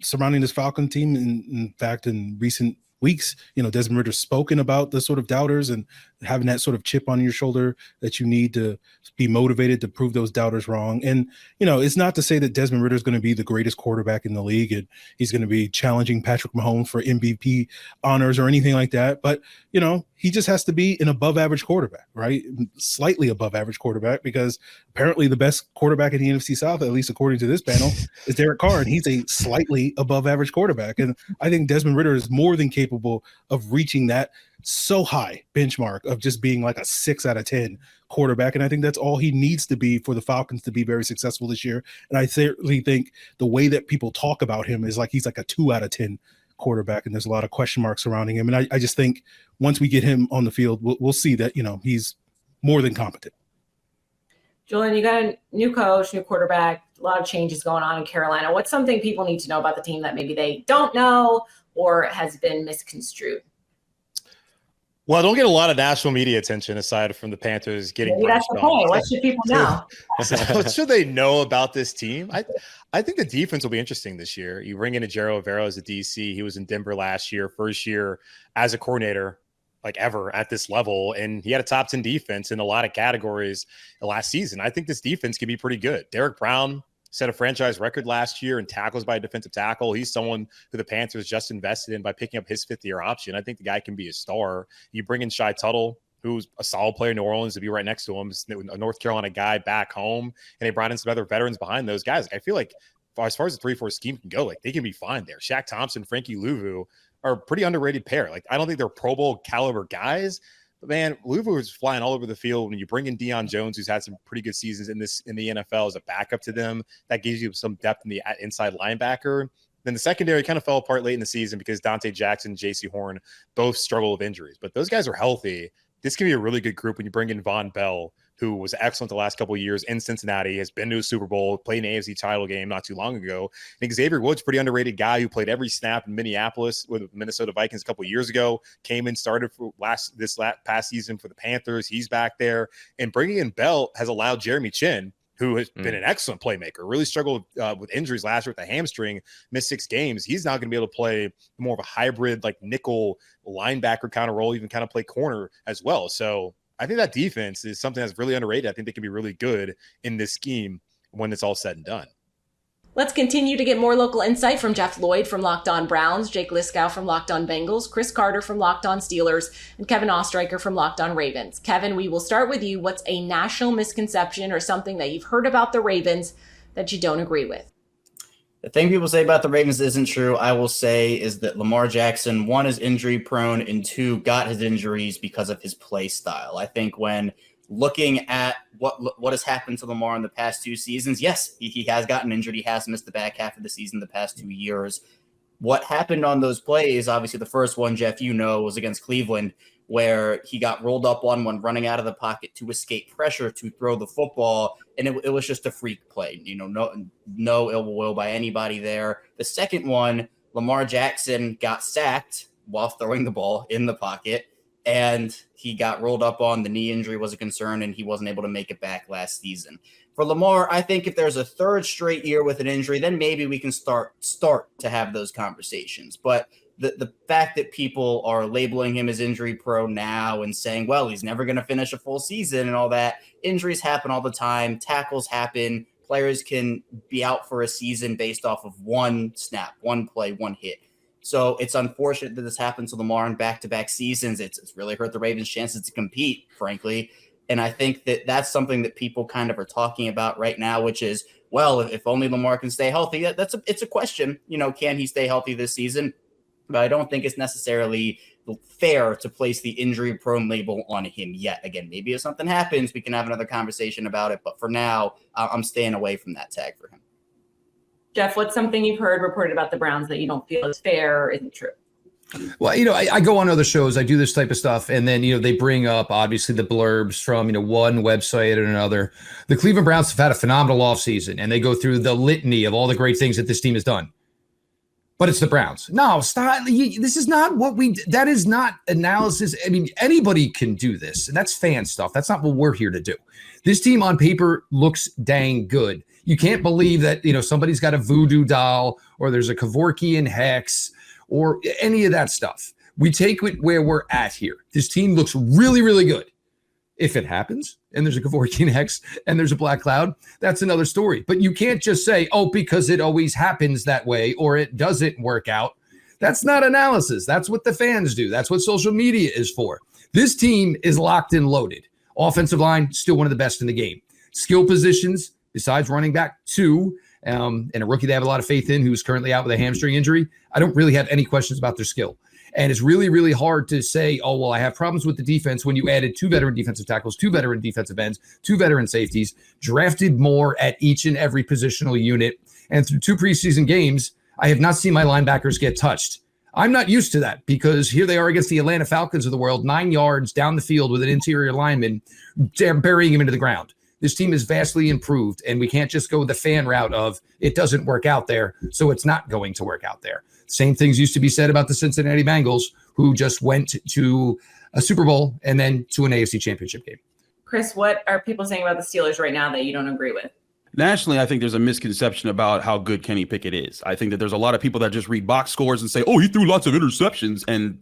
surrounding this Falcon team. In fact, in recent weeks, Desmond Ridder's spoken about the sort of doubters and having that sort of chip on your shoulder that you need to be motivated to prove those doubters wrong. And, it's not to say that Desmond Ridder is going to be the greatest quarterback in the league and he's going to be challenging Patrick Mahomes for MVP honors or anything like that. But, he just has to be an above average quarterback, right? Slightly above average quarterback, because apparently the best quarterback in the NFC South, at least according to this panel, is Derek Carr, and he's a slightly above average quarterback. And I think Desmond Ridder is more than capable of reaching that so high benchmark of just being like a 6 out of 10 quarterback. And I think that's all he needs to be for the Falcons to be very successful this year. And I certainly think the way that people talk about him is like he's like a 2 out of 10 quarterback, and there's a lot of question marks surrounding him. And I just think once we get him on the field, we'll see that, he's more than competent. Julian, you got a new coach, new quarterback, a lot of changes going on in Carolina. What's something people need to know about the team that maybe they don't know or has been misconstrued? Well, I don't get a lot of national media attention aside from the Panthers getting. Maybe that's the point. What should people know? So what should they know about this team? I think the defense will be interesting this year. You bring in Ejiro Evero as a DC. He was in Denver last year, first year as a coordinator, like ever at this level. And he had a top 10 defense in a lot of categories last season. I think this defense can be pretty good. Derek Brown set a franchise record last year in tackles by a defensive tackle. He's someone who the Panthers just invested in by picking up his 5th-year option. I think the guy can be a star. You bring in Shai Tuttle, who's a solid player in New Orleans, to be right next to him. He's a North Carolina guy back home, and they brought in some other veterans behind those guys. I feel like as far as the 3-4 scheme can go, like they can be fine there. Shaq Thompson, Frankie Louvu are a pretty underrated pair. Like I don't think they're Pro Bowl caliber guys, but man, Louvu is flying all over the field. When you bring in Deion Jones, who's had some pretty good seasons in the NFL as a backup to them, that gives you some depth in the inside linebacker. Then the secondary kind of fell apart late in the season because Dante Jackson and J.C. Horn both struggle with injuries. But those guys are healthy. This can be a really good group when you bring in Von Bell, who was excellent the last couple of years in Cincinnati, has been to a Super Bowl, played an AFC title game not too long ago. I think Xavier Woods, pretty underrated guy who played every snap in Minneapolis with the Minnesota Vikings a couple of years ago, came in, started for this past season for the Panthers. He's back there. And bringing in Bell has allowed Jeremy Chin, who has been an excellent playmaker, really struggled with injuries last year with the hamstring, missed 6 games. He's now going to be able to play more of a hybrid, like nickel linebacker kind of role, even kind of play corner as well. So I think that defense is something that's really underrated. I think they can be really good in this scheme when it's all said and done. Let's continue to get more local insight from Jeff Lloyd from Locked On Browns, Jake Liskow from Locked On Bengals, Chris Carter from Locked On Steelers, and Kevin Ostreicher from Locked On Ravens. Kevin, we will start with you. What's a national misconception or something that you've heard about the Ravens that you don't agree with? The thing people say about the Ravens isn't true, I will say, is that Lamar Jackson, 1, is injury prone, and 2, got his injuries because of his play style. I think when looking at what has happened to Lamar in the past 2 seasons, yes, he has gotten injured. He has missed the back half of the season the past 2 years. What happened on those plays, obviously the first one, Jeff, was against Cleveland, where he got rolled up on when running out of the pocket to escape pressure to throw the football, and it was just a freak play. No ill will by anybody there. The second one, Lamar Jackson got sacked while throwing the ball in the pocket, and he got rolled up on. The knee injury was a concern, and he wasn't able to make it back last season. For Lamar, I think if there's a 3rd straight year with an injury, then maybe we can start to have those conversations. But the fact that people are labeling him as injury prone now and saying, well, he's never going to finish a full season and all that, injuries happen all the time. Tackles happen. Players can be out for a season based off of 1 snap, 1 play, 1 hit. So it's unfortunate that this happens to Lamar in back-to-back seasons. It's really hurt the Ravens' chances to compete, frankly. And I think that that's something that people kind of are talking about right now, which is, well, if only Lamar can stay healthy, it's a question. Can he stay healthy this season? But I don't think it's necessarily fair to place the injury-prone label on him yet. Again, maybe if something happens, we can have another conversation about it. But for now, I'm staying away from that tag for him. Jeff, what's something you've heard reported about the Browns that you don't feel is fair or isn't true? Well, I go on other shows, I do this type of stuff, and then, they bring up, obviously, the blurbs from, one website and another. The Cleveland Browns have had a phenomenal offseason, and they go through the litany of all the great things that this team has done. But it's the Browns. No, stop. This is not that is not analysis. I mean, anybody can do this, and that's fan stuff. That's not what we're here to do. This team on paper looks dang good. You can't believe that, somebody's got a voodoo doll or there's a Kevorkian hex or any of that stuff. We take it where we're at here. This team looks really, really good. If it happens and there's a Kevorkian hex and there's a black cloud, that's another story. But you can't just say, because it always happens that way or it doesn't work out. That's not analysis. That's what the fans do. That's what social media is for. This team is locked and loaded. Offensive line, still one of the best in the game. Skill positions, besides running back 2, and a rookie they have a lot of faith in who's currently out with a hamstring injury, I don't really have any questions about their skill. And it's really, really hard to say, I have problems with the defense when you added 2 veteran defensive tackles, 2 veteran defensive ends, 2 veteran safeties, drafted more at each and every positional unit. And through 2 preseason games, I have not seen my linebackers get touched. I'm not used to that because here they are against the Atlanta Falcons of the world, 9 yards down the field with an interior lineman burying him into the ground. This team is vastly improved, and we can't just go the fan route of it doesn't work out there, so it's not going to work out there. Same things used to be said about the Cincinnati Bengals, who just went to a Super Bowl and then to an AFC Championship game. Chris, what are people saying about the Steelers right now that you don't agree with? Nationally, I think there's a misconception about how good Kenny Pickett is. I think that there's a lot of people that just read box scores and say, he threw lots of interceptions and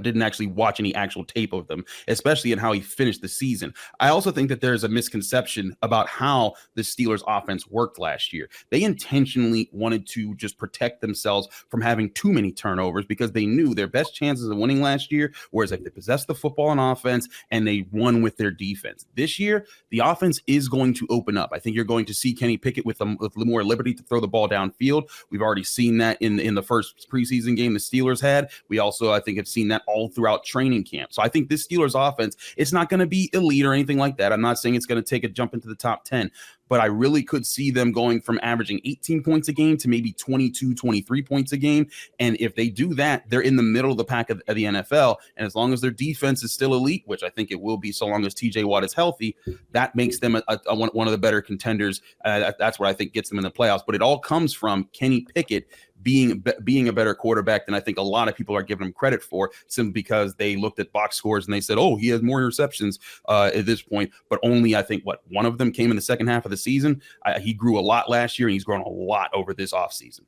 didn't actually watch any actual tape of them, especially in how he finished the season. I also think that there's a misconception about how the Steelers offense worked last year. They intentionally wanted to just protect themselves from having too many turnovers because they knew their best chances of winning last year was if they possessed the football on offense and they won with their defense. This year, the offense is going to open up. I think you're going to see Kenny Pickett with more liberty to throw the ball downfield. We've already seen that in the first preseason game the Steelers had. We also, I think, have seen that all throughout training camp. So I think this Steelers offense, it's not going to be elite or anything like that. I'm not saying it's going to take a jump into the top 10, but I really could see them going from averaging 18 points a game to maybe 22, 23 points a game. And if they do that, they're in the middle of the pack of the NFL. And as long as their defense is still elite, which I think it will be so long as TJ Watt is healthy, that makes them one of the better contenders. That's what I think gets them in the playoffs. But it all comes from Kenny Pickett being a better quarterback than I think a lot of people are giving him credit for, simply because they looked at box scores and they said, he has more interceptions at this point. But only, I think, one of them came in the second half of the season. He grew a lot last year, and he's grown a lot over this offseason.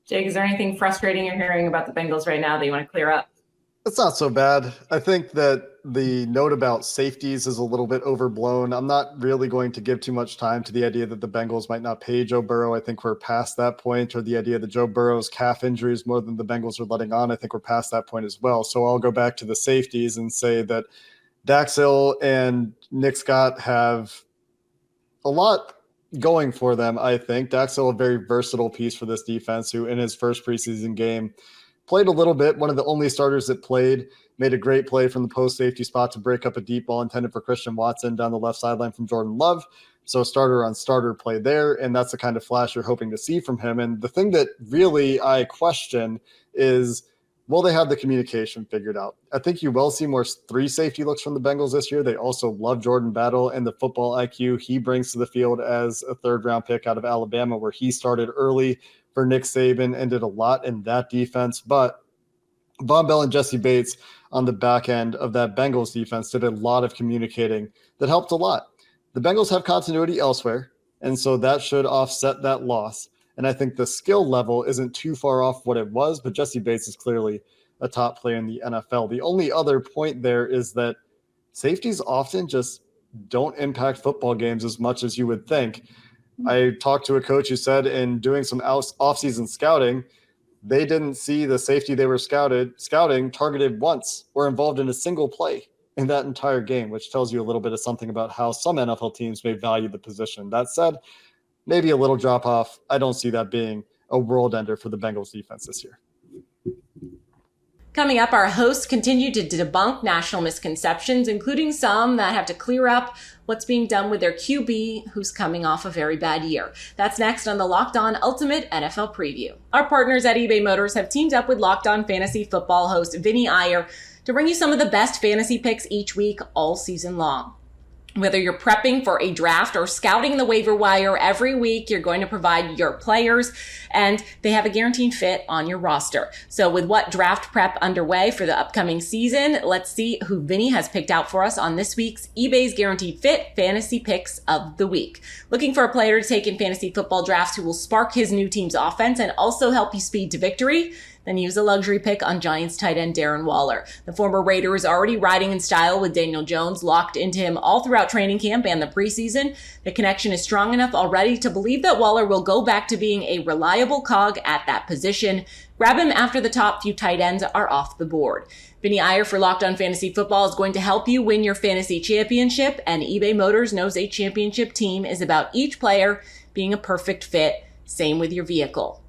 Jake, is there anything frustrating you're hearing about the Bengals right now that you want to clear up? It's not so bad. I think that the note about safeties is a little bit overblown. I'm not really going to give too much time to the idea that the Bengals might not pay Joe Burrow. I think we're past that point, or the idea that Joe Burrow's calf injury is more than the Bengals are letting on. I think we're past that point as well. So I'll go back to the safeties and say that Dax Hill and Nick Scott have a lot going for them, I think. Dax Hill, a very versatile piece for this defense, who in his first preseason game played a little bit, one of the only starters that played, made a great play from the post safety spot to break up a deep ball intended for Christian Watson down the left sideline from Jordan Love. So starter on starter play there, and that's the kind of flash you're hoping to see from him. And the thing that really I question is, will they have the communication figured out? I think you will see more 3 safety looks from the Bengals this year. They also love Jordan Battle and the football IQ he brings to the field as a 3rd-round pick out of Alabama, where he started early for Nick Saban and did a lot in that defense. But Von Bell and Jesse Bates on the back end of that Bengals defense did a lot of communicating that helped a lot. The Bengals have continuity elsewhere, and so that should offset that loss. And I think the skill level isn't too far off what it was, but Jesse Bates is clearly a top player in the NFL. The only other point there is that safeties often just don't impact football games as much as you would think. I talked to a coach who said in doing some off-season scouting, they didn't see the safety they were scouting targeted once or involved in a single play in that entire game, which tells you a little bit of something about how some NFL teams may value the position. That said, maybe a little drop off. I don't see that being a world ender for the Bengals defense this year. Coming up, our hosts continue to debunk national misconceptions, including some that have to clear up what's being done with their QB, who's coming off a very bad year. That's next on the Locked On Ultimate NFL Preview. Our partners at eBay Motors have teamed up with Locked On Fantasy Football host Vinny Iyer to bring you some of the best fantasy picks each week all season long. Whether you're prepping for a draft or scouting the waiver wire, every week you're going to provide your players, and they have a guaranteed fit on your roster. So with what draft prep underway for the upcoming season, let's see who Vinny has picked out for us on this week's eBay's Guaranteed Fit Fantasy Picks of the Week. Looking for a player to take in fantasy football drafts who will spark his new team's offense and also help you speed to victory? Then use a luxury pick on Giants tight end Darren Waller. The former Raider is already riding in style with Daniel Jones locked into him all throughout training camp and the preseason. The connection is strong enough already to believe that Waller will go back to being a reliable cog at that position. Grab him after the top few tight ends are off the board. Vinny Iyer for Locked On Fantasy Football is going to help you win your fantasy championship, and eBay Motors knows a championship team is about each player being a perfect fit. Same with your vehicle.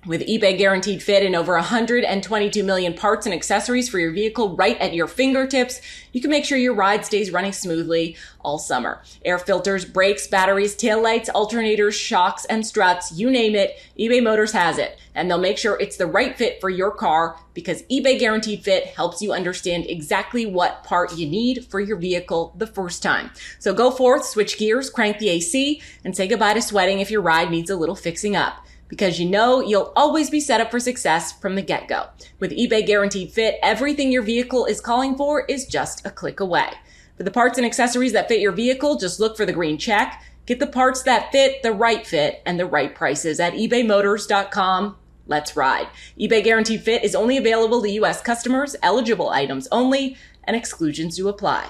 With eBay Guaranteed Fit and over 122 million parts and accessories for your vehicle right at your fingertips, you can make sure your ride stays running smoothly all summer. Air filters, brakes, batteries, taillights, alternators, shocks, and struts, you name it, eBay Motors has it. And they'll make sure it's the right fit for your car because eBay Guaranteed Fit helps you understand exactly what part you need for your vehicle the first time. So go forth, switch gears, crank the AC, and say goodbye to sweating if your ride needs a little fixing up. Because you know you'll always be set up for success from the get-go. With eBay Guaranteed Fit, everything your vehicle is calling for is just a click away. For the parts and accessories that fit your vehicle, just look for the green check. Get the parts that fit, the right fit, and the right prices at ebaymotors.com. Let's ride. eBay Guaranteed Fit is only available to U.S. customers, eligible items only, and exclusions do apply.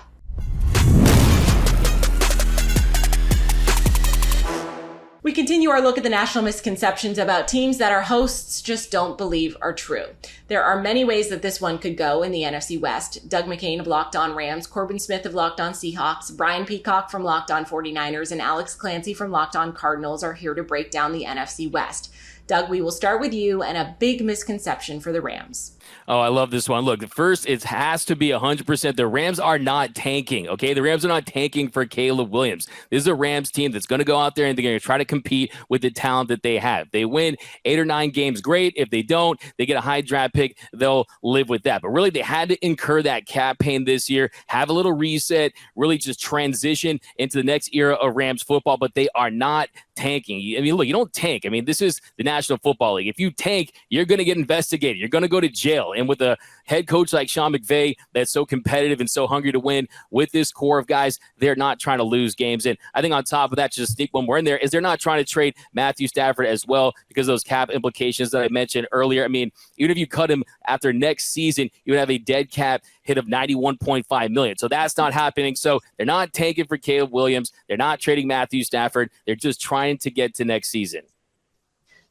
We continue our look at the national misconceptions about teams that our hosts just don't believe are true. There are many ways that this one could go in the NFC West. Doug McCain of Locked On Rams, Corbin Smith of Locked On Seahawks, Brian Peacock from Locked On 49ers, and Alex Clancy from Locked On Cardinals are here to break down the NFC West. Doug, we will start with you and a big misconception for the Rams. Oh, I love this one. Look, first, it has to be 100%. The Rams are not tanking, okay? The Rams are not tanking for Caleb Williams. This is a Rams team that's going to go out there and they're going to try to compete with the talent that they have. If they win 8 or 9 games, great. If they don't, they get a high draft pick, they'll live with that. But really, they had to incur that cap pain this year, have a little reset, really just transition into the next era of Rams football, but they are not tanking. I mean, look, you don't tank. I mean, this is the National Football League. If you tank, you're going to get investigated. You're going to go to jail. And with a head coach like Sean McVay that's so competitive and so hungry to win with this core of guys, they're not trying to lose games. And I think on top of that, just sneak one more in there, is they're not trying to trade Matthew Stafford as well because of those cap implications that I mentioned earlier. I mean, even if you cut him after next season, you would have a dead cap hit of $91.5 million. So that's not happening. So they're not tanking for Caleb Williams. They're not trading Matthew Stafford. They're just trying to get to next season.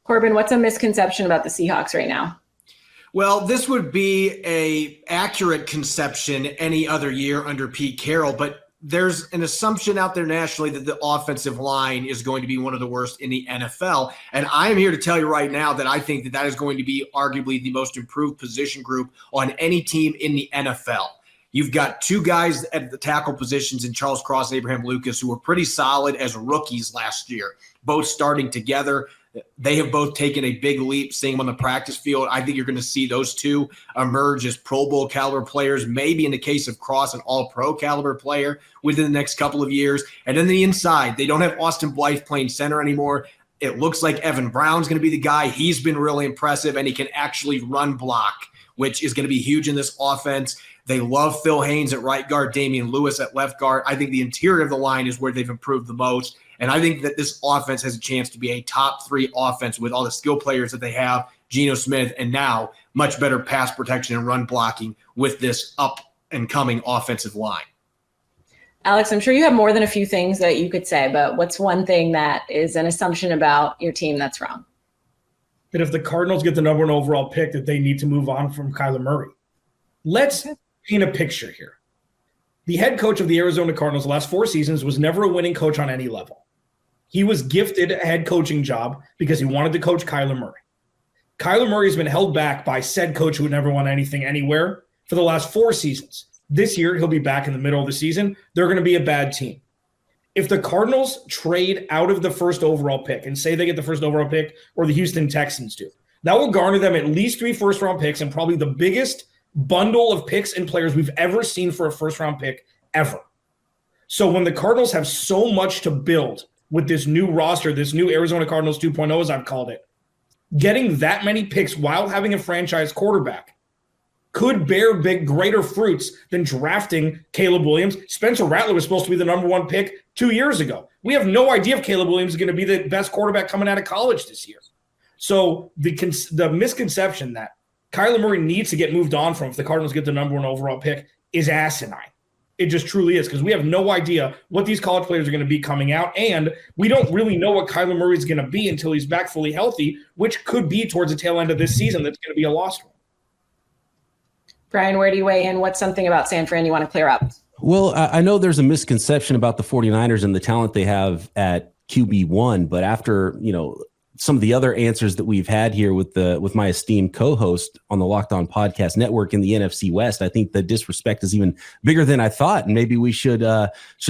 Corbin, what's a misconception about the Seahawks right now? Well, this would be a accurate conception any other year under Pete Carroll, but there's an assumption out there nationally that the offensive line is going to be one of the worst in the NFL. And I am here to tell you right now that I think that that is going to be arguably the most improved position group on any team in the NFL. You've got 2 guys at the tackle positions in Charles Cross and Abraham Lucas who were pretty solid as rookies last year, both starting together. They have both taken a big leap, seeing them on the practice field. I think you're going to see those 2 emerge as Pro Bowl caliber players, maybe in the case of Cross, an all-pro caliber player within the next couple of years. And then the inside, they don't have Austin Blythe playing center anymore. It looks like Evan Brown's going to be the guy. He's been really impressive, and he can actually run block, which is going to be huge in this offense. They love Phil Haynes at right guard, Damian Lewis at left guard. I think the interior of the line is where they've improved the most. And I think that this offense has a chance to be a top 3 offense with all the skill players that they have, Geno Smith, and now much better pass protection and run blocking with this up-and-coming offensive line. Alex, I'm sure you have more than a few things that you could say, but what's one thing that is an assumption about your team that's wrong? That if the Cardinals get the number 1 overall pick, that they need to move on from Kyler Murray. Let's paint a picture here. The head coach of the Arizona Cardinals the last 4 seasons was never a winning coach on any level. He was gifted a head coaching job because he wanted to coach Kyler Murray. Kyler Murray has been held back by said coach who would never won anything anywhere for the last 4 seasons. This year, he'll be back in the middle of the season. They're going to be a bad team. If the Cardinals trade out of the first overall pick and say they get the first overall pick or the Houston Texans do, that will garner them at least 3 first-round picks and probably the biggest bundle of picks and players we've ever seen for a first-round pick ever. So when the Cardinals have so much to build with this new roster, this new Arizona Cardinals 2.0, as I've called it, getting that many picks while having a franchise quarterback could bear greater fruits than drafting Caleb Williams. Spencer Rattler was supposed to be the number 1 pick 2 years ago. We have no idea if Caleb Williams is going to be the best quarterback coming out of college this year. So the misconception that Kyler Murray needs to get moved on from if the Cardinals get the number 1 overall pick is asinine. It just truly is, because we have no idea what these college players are going to be coming out, and we don't really know what Kyler Murray is going to be until he's back fully healthy, which could be towards the tail end of this season. That's going to be a lost one. Brian, where do you weigh in? What's something about San Fran you want to clear up? Well, I know there's a misconception about the 49ers and the talent they have at QB1, but after, some of the other answers that we've had here with my esteemed co-host on the Locked On Podcast Network in the NFC West, I think the disrespect is even bigger than I thought. And maybe we should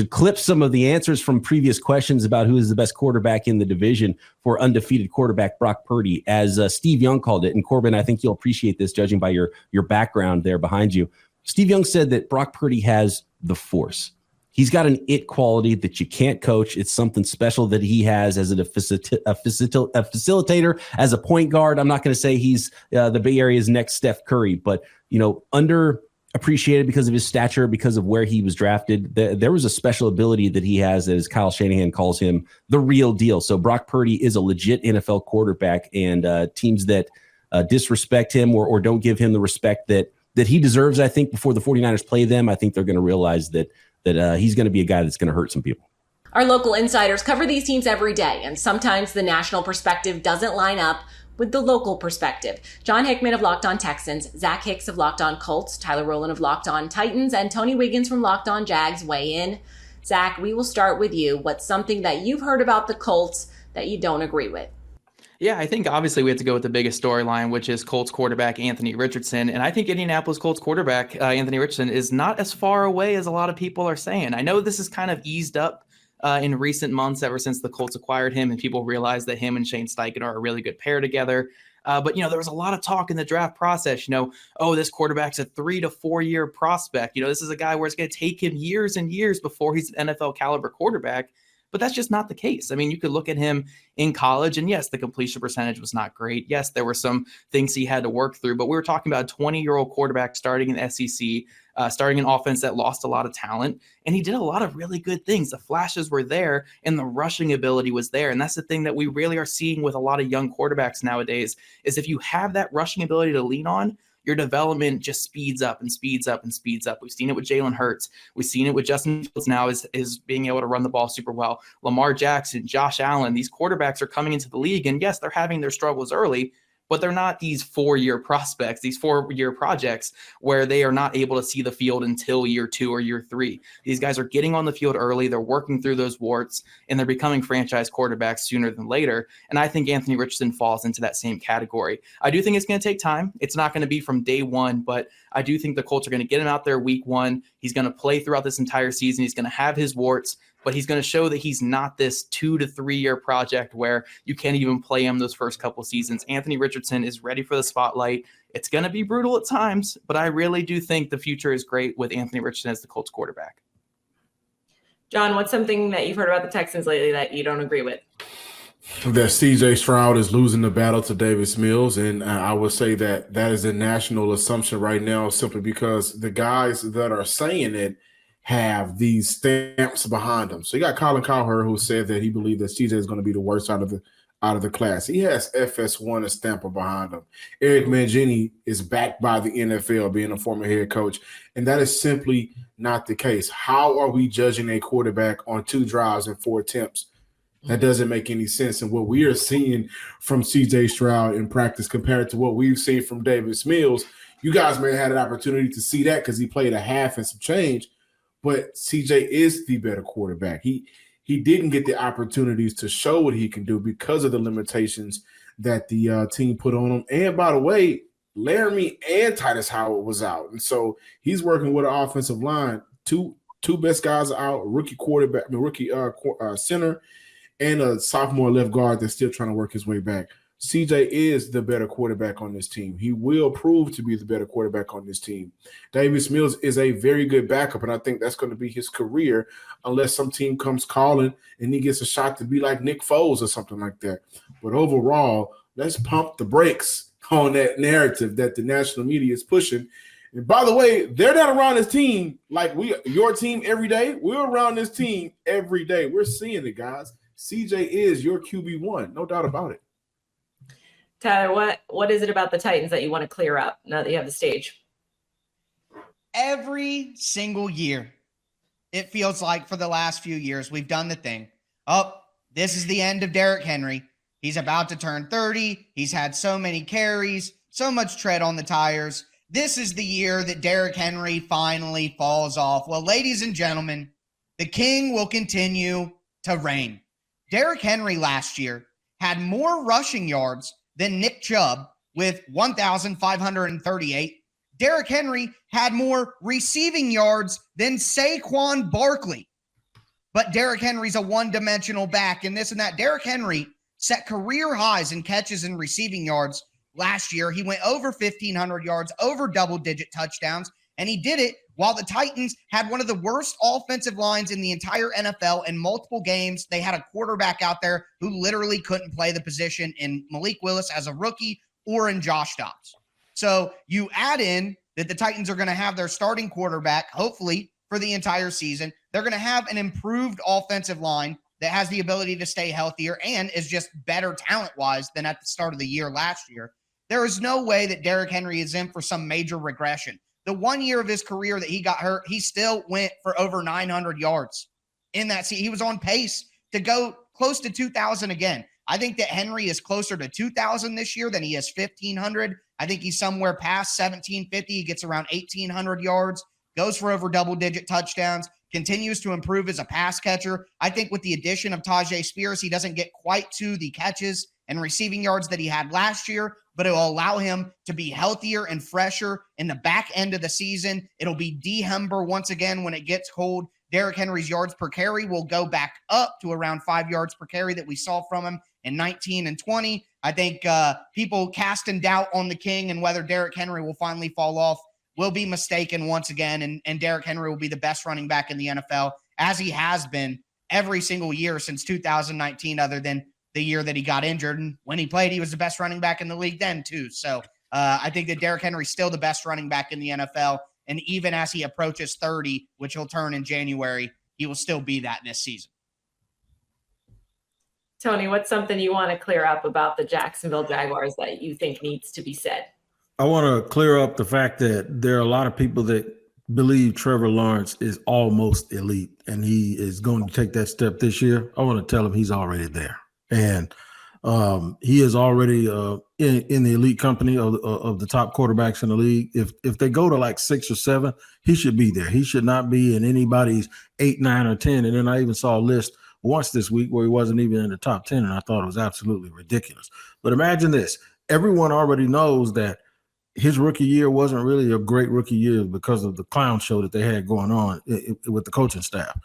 clip some of the answers from previous questions about who is the best quarterback in the division for undefeated quarterback Brock Purdy, as Steve Young called it. And Corbin, I think you'll appreciate this judging by your background there behind you. Steve Young said that Brock Purdy has the force. He's got an it quality that you can't coach. It's something special that he has as a facilitator, as a point guard. I'm not going to say he's the Bay Area's next Steph Curry, but, underappreciated because of his stature, because of where he was drafted. There was a special ability that he has that, as Kyle Shanahan calls him, the real deal. So Brock Purdy is a legit NFL quarterback, and teams that disrespect him or don't give him the respect that he deserves, I think, before the 49ers play them, I think they're going to realize that he's going to be a guy that's going to hurt some people. Our local insiders cover these teams every day, and sometimes the national perspective doesn't line up with the local perspective. John Hickman of Locked On Texans, Zach Hicks of Locked On Colts, Tyler Rowland of Locked On Titans, and Tony Wiggins from Locked On Jags weigh in. Zach, we will start with you. What's something that you've heard about the Colts that you don't agree with? Yeah, I think obviously we have to go with the biggest storyline, which is Colts quarterback Anthony Richardson. And I think Indianapolis Colts quarterback Anthony Richardson is not as far away as a lot of people are saying. I know this is kind of eased up in recent months ever since the Colts acquired him and people realized that him and Shane Steichen are a really good pair together. But, there was a lot of talk in the draft process, this quarterback's a 3 to 4 year prospect. This is a guy where it's going to take him years and years before he's an NFL caliber quarterback. But that's just not the case. I mean, you could look at him in college, and yes, the completion percentage was not great. Yes, there were some things he had to work through, but we were talking about a 20-year-old quarterback starting in the SEC, starting an offense that lost a lot of talent, and he did a lot of really good things. The flashes were there, and the rushing ability was there, and that's the thing that we really are seeing with a lot of young quarterbacks nowadays, is if you have that rushing ability to lean on, your development just speeds up and speeds up and speeds up. We've seen it with Jalen Hurts. We've seen it with Justin Fields now is being able to run the ball super well. Lamar Jackson, Josh Allen, these quarterbacks are coming into the league, and yes, they're having their struggles early, but they're not these 4-year prospects, these 4-year projects where they are not able to see the field until year 2 or year 3. These guys are getting on the field early. They're working through those warts, and they're becoming franchise quarterbacks sooner than later. And I think Anthony Richardson falls into that same category. I do think it's going to take time. It's not going to be from day one, but I do think the Colts are going to get him out there week 1. He's going to play throughout this entire season. He's going to have his warts, but he's going to show that he's not this 2 to 3 year project where you can't even play him those first couple seasons. Anthony Richardson is ready for the spotlight. It's going to be brutal at times, but I really do think the future is great with Anthony Richardson as the Colts quarterback. John, what's something that you've heard about the Texans lately that you don't agree with? That C.J. Stroud is losing the battle to Davis Mills, and I would say that is a national assumption right now, simply because the guys that are saying it have these stamps behind them. So you got Colin Cowherd, who said that he believed that CJ is going to be the worst out of the class. He has FS1 a stamper behind him. Eric Mangini is backed by the NFL, being a former head coach, and that is simply not the case. How are we judging a quarterback on 2 drives and 4 attempts? That doesn't make any sense. And what we are seeing from CJ Stroud in practice compared to what we've seen from Davis Mills, you guys may have had an opportunity to see that because he played a half and some change. but CJ is the better quarterback. He didn't get the opportunities to show what he can do because of the limitations that the team put on him. And by the way, Laramie and Titus Howard was out, and so he's working with an offensive line. Two best guys are out: rookie quarterback, the rookie center, and a sophomore left guard that's still trying to work his way back. CJ is the better quarterback on this team. He will prove to be the better quarterback on this team. Davis Mills is a very good backup, and I think that's going to be his career unless some team comes calling and he gets a shot to be like Nick Foles or something like that. But overall, let's pump the brakes on that narrative that the national media is pushing. And by the way, they're not around this team like your team every day. We're around this team every day. We're seeing it, guys. CJ is your QB1, no doubt about it. Tyler, what is it about the Titans that you want to clear up now that you have the stage? Every single year, it feels like for the last few years, we've done the thing. Oh, this is the end of Derrick Henry. He's about to turn 30. He's had so many carries, so much tread on the tires. This is the year that Derrick Henry finally falls off. Well, ladies and gentlemen, the king will continue to reign. Derrick Henry last year had more rushing yards than Nick Chubb with 1,538. Derrick Henry had more receiving yards than Saquon Barkley. But Derrick Henry's a one-dimensional back and this and that. Derrick Henry set career highs in catches and receiving yards last year. He went over 1,500 yards, over double-digit touchdowns, and he did it while the Titans had one of the worst offensive lines in the entire NFL in multiple games. They had a quarterback out there who literally couldn't play the position in Malik Willis as a rookie or in Josh Dobbs. So you add in that the Titans are going to have their starting quarterback, hopefully, for the entire season. They're going to have an improved offensive line that has the ability to stay healthier and is just better talent-wise than at the start of the year last year. There is no way that Derrick Henry is in for some major regression. The 1 year of his career that he got hurt, he still went for over 900 yards in that season. He was on pace to go close to 2,000 again. I think that Henry is closer to 2,000 this year than he is 1,500. I think he's somewhere past 1,750. He gets around 1,800 yards, goes for over double-digit touchdowns, continues to improve as a pass catcher. I think with the addition of Tajay Spears, he doesn't get quite to the catches and receiving yards that he had last year, but it will allow him to be healthier and fresher in the back end of the season. It'll be D-Humber once again when it gets cold. Derrick Henry's yards per carry will go back up to around 5 yards per carry that we saw from him in 19 and 20. I think people casting doubt on the king and whether Derrick Henry will finally fall off will be mistaken once again, and Derrick Henry will be the best running back in the NFL, as he has been every single year since 2019, other than the year that he got injured. And when he played, he was the best running back in the league then too. So I think that Derrick Henry's still the best running back in the NFL. And even as he approaches 30, which he'll turn in January, he will still be that this season. Tony, what's something you want to clear up about the Jacksonville Jaguars that you think needs to be said? I want to clear up the fact that there are a lot of people that believe Trevor Lawrence is almost elite and he is going to take that step this year. I want to tell him he's already there. And he is already in the elite company of the top quarterbacks in the league. If they go to like 6 or 7, he should be there. He should not be in anybody's 8, 9, or 10. And then I even saw a list once this week where he wasn't even in the top 10, and I thought it was absolutely ridiculous. But imagine this. Everyone already knows that his rookie year wasn't really a great rookie year because of the clown show that they had going on with the coaching staff.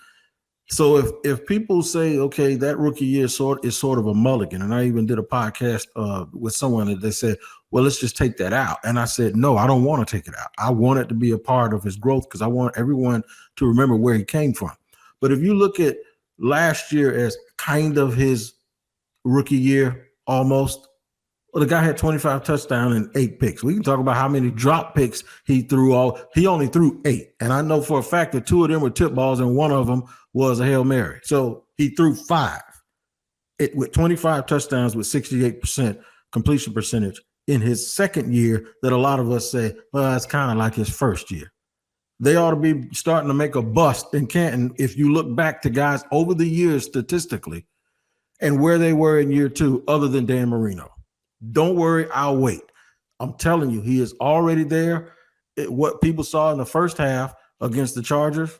So if people say, okay, that rookie year is sort of a mulligan, and I even did a podcast with someone that they said, well, let's just take that out. And I said, no, I don't want to take it out. I want it to be a part of his growth because I want everyone to remember where he came from. But if you look at last year as kind of his rookie year almost, well, the guy had 25 touchdowns and 8 picks. We can talk about how many drop picks he threw. He only threw 8. And I know for a fact that 2 of them were tip balls and one of them was a Hail Mary. So he threw 5 with 25 touchdowns with 68% completion percentage in his second year that a lot of us say, well, it's kind of like his first year. They ought to be starting to make a bust in Canton if you look back to guys over the years statistically and where they were in year 2 other than Dan Marino. Don't worry, I'll wait. I'm telling you, he is already there. What people saw in the first half against the Chargers,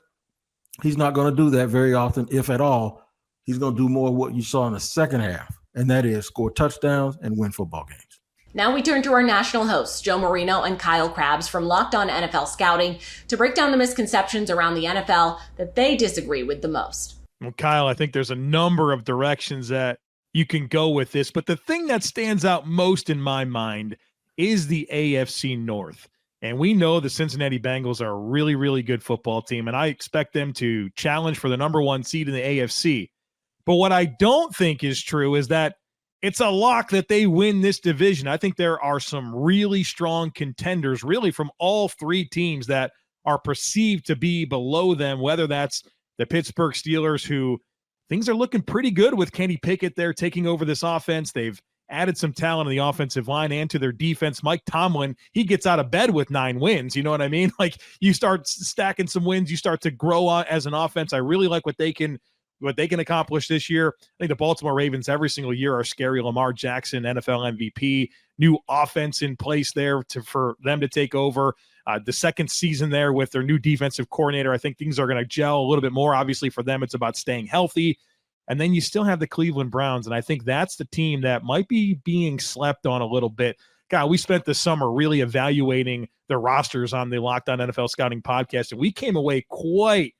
He's not going to do that very often, if at all. He's going to do more of what you saw in the second half, and that is score touchdowns and win football games. Now we turn to our national hosts, Joe Marino and Kyle Krabs from Locked On NFL Scouting, to break down the misconceptions around the NFL that they disagree with the most. Well, Kyle, I think there's a number of directions that you can go with this, but the thing that stands out most in my mind is the AFC North. And we know the Cincinnati Bengals are a really, really good football team, and I expect them to challenge for the number 1 seed in the AFC. But what I don't think is true is that it's a lock that they win this division. I think there are some really strong contenders, really from all 3 teams that are perceived to be below them, whether that's the Pittsburgh Steelers, who things are looking pretty good with Kenny Pickett there taking over this offense. They've added some talent on the offensive line and to their defense. Mike Tomlin, he gets out of bed with 9 wins. You know what I mean? Like, you start stacking some wins, you start to grow as an offense. I really like what they can accomplish this year. I think the Baltimore Ravens every single year are scary. Lamar Jackson, NFL MVP, new offense in place there for them to take over. The second season there with their new defensive coordinator, I think things are going to gel a little bit more. Obviously for them, it's about staying healthy. And then you still have the Cleveland Browns, and I think that's the team that might be being slept on a little bit. God, we spent the summer really evaluating the rosters on the Locked On NFL Scouting podcast, and we came away quite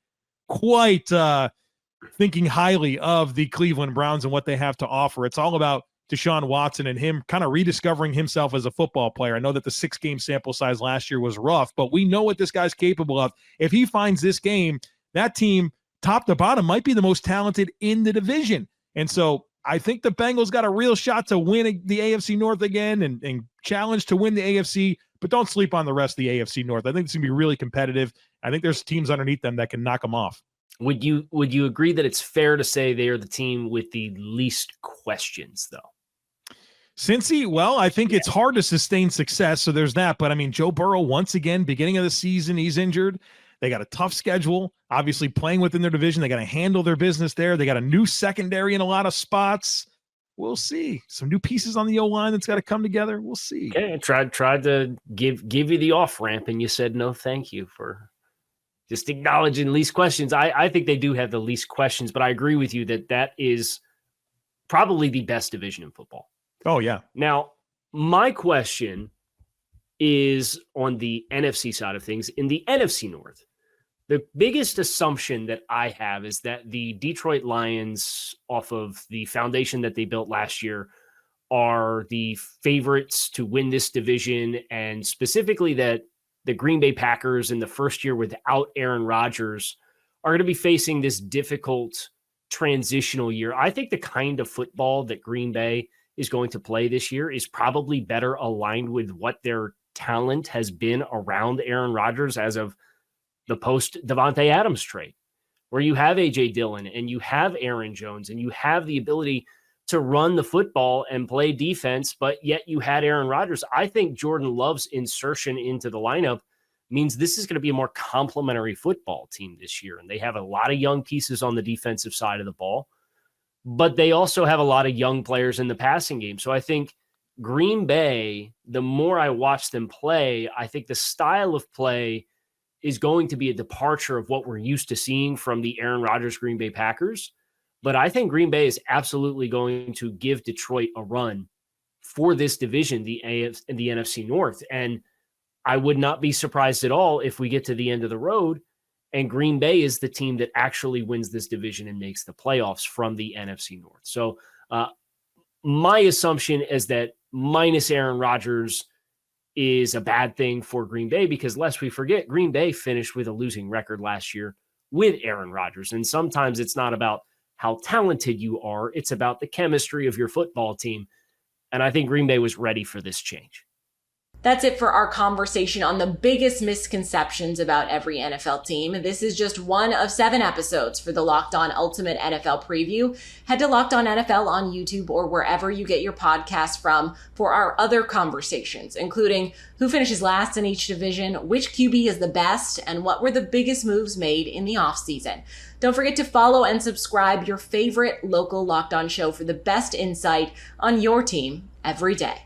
thinking highly of the Cleveland Browns and what they have to offer. It's all about Deshaun Watson and him kind of rediscovering himself as a football player. I know that the 6-game sample size last year was rough, but we know what this guy's capable of. If he finds this game, that team, top to bottom, might be the most talented in the division. And so I think the Bengals got a real shot to win the AFC North again and challenge to win the AFC, but don't sleep on the rest of the AFC North. I think it's going to be really competitive. I think there's teams underneath them that can knock them off. Would you agree that it's fair to say they are the team with the least questions, though? Cincy, well, I think it's hard to sustain success, so there's that. But, I mean, Joe Burrow, once again, beginning of the season, he's injured. They got a tough schedule, obviously playing within their division. They got to handle their business there. They got a new secondary in a lot of spots. We'll see. Some new pieces on the O-line that's got to come together. We'll see. Okay, I tried to give you the off-ramp, and you said no thank you for just acknowledging least questions. I think they do have the least questions, but I agree with you that is probably the best division in football. Oh, yeah. Now, my question is on the NFC side of things. In the NFC North, the biggest assumption that I have is that the Detroit Lions, off of the foundation that they built last year, are the favorites to win this division, and specifically that the Green Bay Packers in the first year without Aaron Rodgers are going to be facing this difficult transitional year. I think the kind of football that Green Bay is going to play this year is probably better aligned with what their talent has been around Aaron Rodgers as of the post Devontae Adams trade, where you have AJ Dillon and you have Aaron Jones and you have the ability to run the football and play defense, but yet you had Aaron Rodgers. I think Jordan Love's insertion into the lineup means this is going to be a more complementary football team this year. And they have a lot of young pieces on the defensive side of the ball, but they also have a lot of young players in the passing game. So I think Green Bay, the more I watch them play, I think the style of play is going to be a departure of what we're used to seeing from the Aaron Rodgers Green Bay Packers. But I think Green Bay is absolutely going to give Detroit a run for this division, the NFC North. And I would not be surprised at all if we get to the end of the road and Green Bay is the team that actually wins this division and makes the playoffs from the NFC North. So my assumption is that minus Aaron Rodgers is a bad thing for Green Bay, because lest we forget, Green Bay finished with a losing record last year with Aaron Rodgers. And sometimes it's not about how talented you are, it's about the chemistry of your football team. And I think Green Bay was ready for this change. That's it for our conversation on the biggest misconceptions about every NFL team. This is just one of 7 episodes for the Locked On Ultimate NFL Preview. Head to Locked On NFL on YouTube or wherever you get your podcasts from for our other conversations, including who finishes last in each division, which QB is the best, and what were the biggest moves made in the offseason. Don't forget to follow and subscribe your favorite local Locked On show for the best insight on your team every day.